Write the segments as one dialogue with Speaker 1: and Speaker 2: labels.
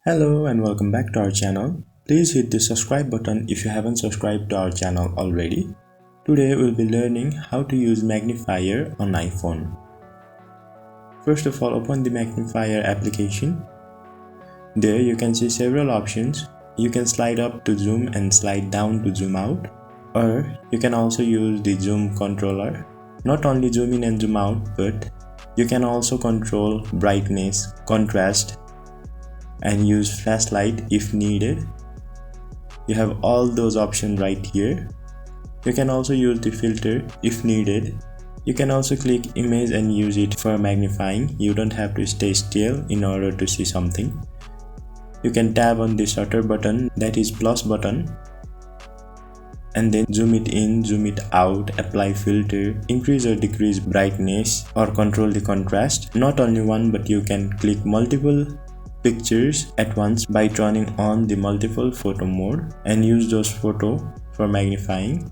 Speaker 1: Hello and welcome back to our channel. Please hit the subscribe button if you haven't subscribed to our channel already. Today we'll be learning how to use Magnifier on iPhone. First of all, open the Magnifier application. There you can see several options. You can slide up to zoom and slide down to zoom out, or you can also use the zoom controller. Not only zoom in and zoom out, but you can also control brightness, contrast, and use flashlight if needed. You have all those options right here. You can also use the filter if needed. You can also click image and use it for magnifying. You don't have to stay still in order to see something. You can tap on the shutter button, that is plus button, and then zoom it in, zoom it out, apply filter, increase or decrease brightness, or control the contrast. Not only one, but you can click multiple pictures at once by turning on the multiple photo mode and use those photos for magnifying.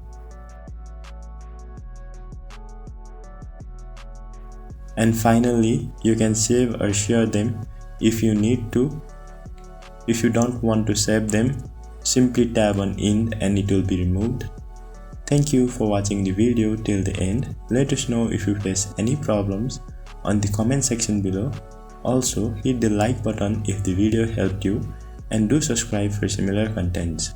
Speaker 1: And finally, you can save or share them if you need to. If you don't want to save them, simply tap on end and it will be removed. Thank you for watching the video till the end. Let us know if you face any problems on the comment section below. Also, hit the like button if the video helped you, and do subscribe for similar contents.